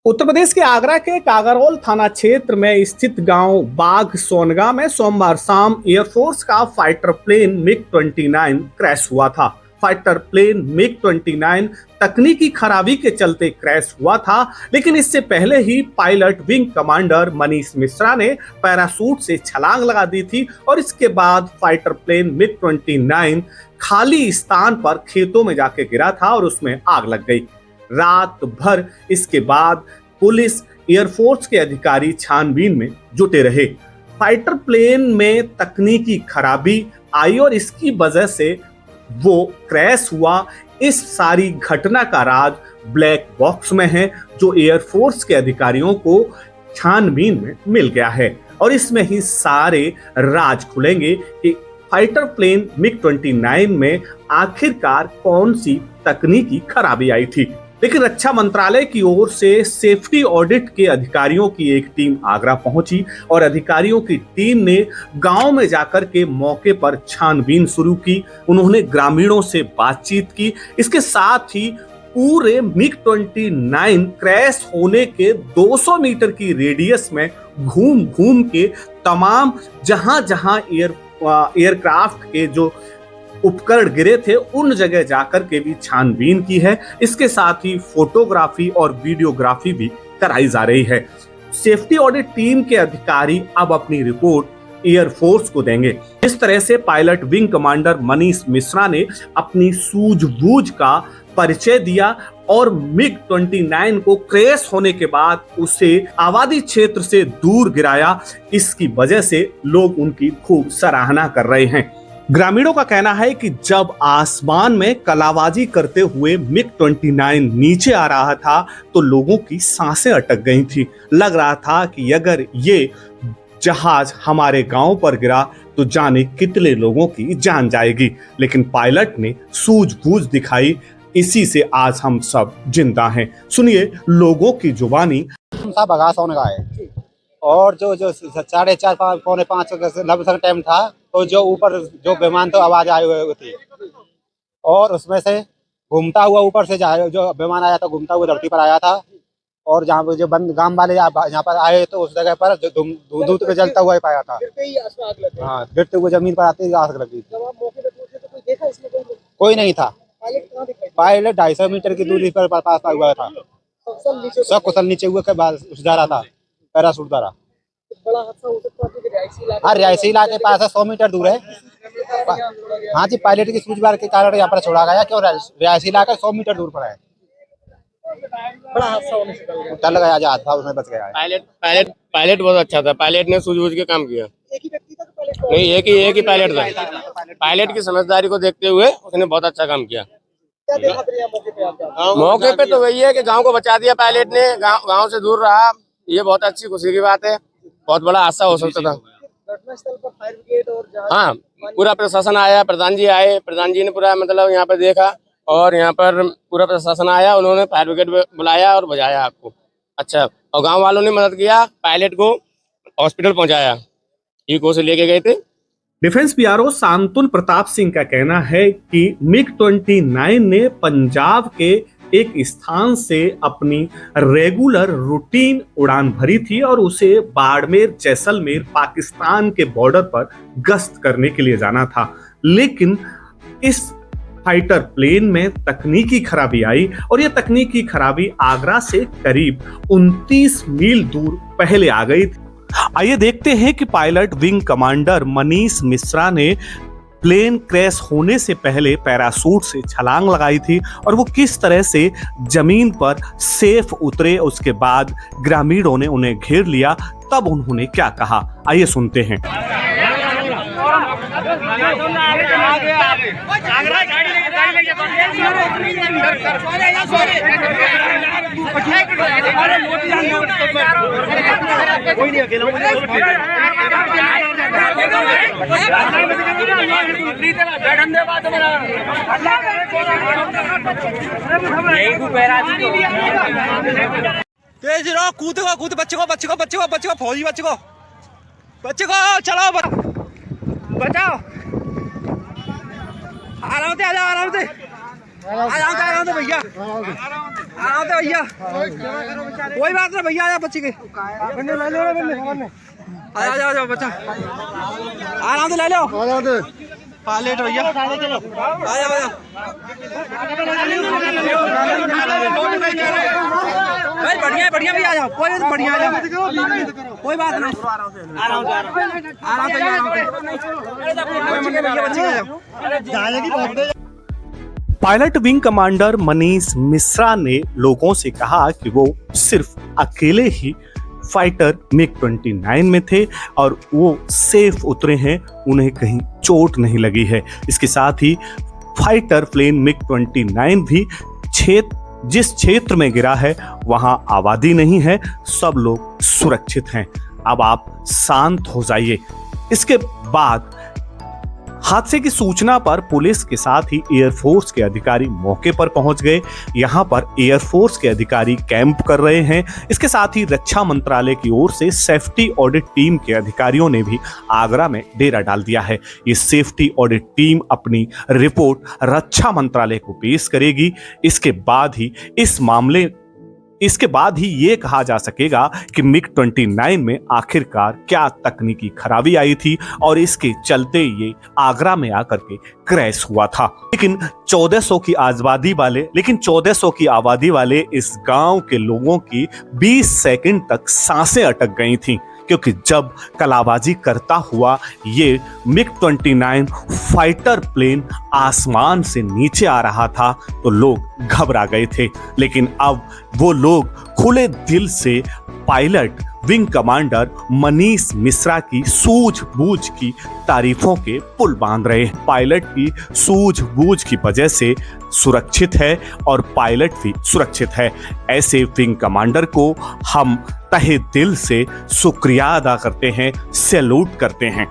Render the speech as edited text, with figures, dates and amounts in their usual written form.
उत्तर प्रदेश के आगरा के कागरौल थाना क्षेत्र में स्थित गांव बाघ सोनगा में सोमवार शाम एयरफोर्स का फाइटर प्लेन मिग-29 क्रैश हुआ था। फाइटर प्लेन मिग-29 तकनीकी खराबी के चलते क्रैश हुआ था, लेकिन इससे पहले ही pilot wing commander Manish Mishra ने पैराशूट से छलांग लगा दी थी और इसके बाद फाइटर प्लेन मिग-29 खाली स्थान पर खेतों में जाके गिरा था और उसमें आग लग गई। रात भर इसके बाद पुलिस एयरफोर्स के अधिकारी छानबीन में जुटे रहे। फाइटर प्लेन में तकनीकी खराबी आई और इसकी वजह से वो क्रैश हुआ। इस सारी घटना का राज ब्लैक बॉक्स में है, जो एयरफोर्स के अधिकारियों को छानबीन में मिल गया है और इसमें ही सारे राज खुलेंगे कि फाइटर प्लेन मिग-29 में आखिरकार कौन सी तकनीकी खराबी आई थी। लेकिन रक्षा मंत्रालय की ओर से सेफ्टी ऑडिट के अधिकारियों की एक टीम आगरा पहुंची और अधिकारियों की टीम ने गांव में जाकर के मौके पर छानबीन शुरू की। उन्होंने ग्रामीणों से बातचीत की। इसके साथ ही पूरे मिग-29 क्रैश होने के 200 मीटर की रेडियस में घूम घूम के तमाम जहां जहां एयरक्राफ्ट के जो उपकरण गिरे थे उन जगह जाकर के भी छानबीन की है। इसके साथ ही फोटोग्राफी और वीडियोग्राफी भी कराई जा रही है। सेफ्टी ऑडिट टीम के अधिकारी अब अपनी रिपोर्ट एयरफोर्स को देंगे। इस तरह से pilot wing commander Manish Mishra ने अपनी सूझबूझ का परिचय दिया और मिग-29 को क्रैश होने के बाद उसे आबादी क्षेत्र से दूर गिराया। इसकी वजह से लोग उनकी खूब सराहना कर रहे हैं। ग्रामीणों का कहना है कि जब आसमान में कलाबाजी करते हुए मिग-29 नीचे आ रहा था तो लोगों की सांसें अटक गई थी। लग रहा था कि अगर ये जहाज हमारे गांव पर गिरा तो जाने कितने लोगों की जान जाएगी, लेकिन पायलट ने सूझबूझ दिखाई। इसी से आज हम सब जिंदा हैं। सुनिए लोगों की जुबानी। बगा सोनगा है और जो 4:30 पौने 5 लगभग टाइम था तो जो ऊपर जो विमान तो आवाज आई हुई थी और उसमें से घूमता हुआ ऊपर से जो विमान आया था घूमता हुआ धरती पर आया था और जहाँ पर जो बंद गांव वाले यहाँ पर आए तो उस जगह पर दूध पे जलता हुआ पाया था। हाँ, गिरते हुए जमीन पर आते ही आग लगी। कोई नहीं था। पायलट 250 मीटर की दूरी पर पास हुआ था। सब कुशल नीचे हुए के बाद जा रहा था पैराशूट द्वारा। बड़ा हादसा हो सकता है। हाँ, रिहायशी इलाके के पास 100 मीटर दूर है। हाँ जी, पायलट की सूझबूझ के कारण यहाँ पर छोड़ा गया क्यों रिहायशी इलाका 100 मीटर दूर पर है। बड़ा हादसा होने से टल गया जहाज था, उसमें बच गया। पायलट बहुत अच्छा था। पायलट ने सूझबूझ के काम किया। एक ही व्यक्ति था कि पायलट? नहीं, एक ही पायलट था। पायलट की समझदारी को देखते हुए उसने बहुत अच्छा काम किया। क्या देखा फिर यहाँ मौके पे आप? मौके पे तो वही है कि गांव को बचा दिया पायलट ने, गांव से दूर रहा। ये बहुत अच्छी खुशी की बात है। बहुत बड़ा हादसा हो सकता था। घटनास्थल पर फायर ब्रिगेड और हाँ, पूरा प्रशासन आया, प्रधान जी आए। प्रधान जी ने पूरा मतलब यहाँ पर देखा और यहाँ पर पूरा प्रशासन आया। उन्होंने फायर ब्रिगेड बुलाया और बजाया आग को। अच्छा, और गांव वालों ने मदद किया, पायलट को हॉस्पिटल पहुंचाया। इको से लेके गए थे। डिफेंस पीआरओ शांतुल प्रताप सिंह का कहना है कि मिग-29 ने पंजाब के एक स्थान से अपनी रेगुलर रूटीन उड़ान भरी थी और उसे बाड़मेर जैसलमेर पाकिस्तान के बॉर्डर पर गश्त करने के लिए जाना था। लेकिन इस फाइटर प्लेन में तकनीकी खराबी आई और यह तकनीकी खराबी आगरा से करीब 29 मील दूर पहले आ गई थी। आइए देखते हैं कि pilot wing commander Manish Mishra ने प्लेन क्रैश होने से पहले पैराशूट से छलांग लगाई थी और वो किस तरह से जमीन पर सेफ उतरे। उसके बाद ग्रामीणों ने उन्हें घेर लिया, तब उन्होंने क्या कहा, आइए सुनते हैं। तेज रहो, कूद बच्चे को फौजी बच्चे को चलाओ, बचाओ, आराम से आ जाओ, आराम से आराम से भैया, आराम से भैया, कोई बात नहीं भैया, आजा बच्चे के, आजा बच्चा, आराम से ले लो, पायलट भैया, आजा बढ़िया भी आ जाओ, कोई बढ़िया आ जाओ, कोई बात नहीं, आराम से pilot wing commander Manish Mishra ने लोगों से कहा कि वो सिर्फ अकेले ही फाइटर मिग-29 में थे और वो सेफ उतरे हैं, उन्हें कहीं चोट नहीं लगी है। इसके साथ ही फाइटर प्लेन मिग-29 भी जिस क्षेत्र में गिरा है वहां आबादी नहीं है, सब लोग सुरक्षित हैं। अब आप शांत हो जाइए। इसके बाद हादसे की सूचना पर पुलिस के साथ ही एयरफोर्स के अधिकारी मौके पर पहुंच गए। यहां पर एयरफोर्स के अधिकारी कैंप कर रहे हैं। इसके साथ ही रक्षा मंत्रालय की ओर से सेफ्टी ऑडिट टीम के अधिकारियों ने भी आगरा में डेरा डाल दिया है। ये सेफ्टी ऑडिट टीम अपनी रिपोर्ट रक्षा मंत्रालय को पेश करेगी। इसके बाद ही ये कहा जा सकेगा कि मिग-29 में आखिरकार क्या तकनीकी खराबी आई थी और इसके चलते ये आगरा में आकर के क्रैश हुआ था। लेकिन 1400 की आबादी वाले इस गांव के लोगों की 20 सेकंड तक सांसें अटक गई थीं, क्योंकि जब कलाबाजी करता हुआ ये मिग-29 फाइटर प्लेन आसमान से नीचे आ रहा था तो लोग घबरा गए थे। लेकिन अब वो लोग खुले दिल से pilot wing commander Manish Mishra की सूझबूझ की तारीफों के पुल बांध रहे हैं। पायलट की सूझबूझ की वजह से सुरक्षित है और पायलट भी सुरक्षित है। ऐसे विंग कमांडर को हम तहे दिल से शुक्रिया अदा करते हैं, सैल्यूट करते हैं।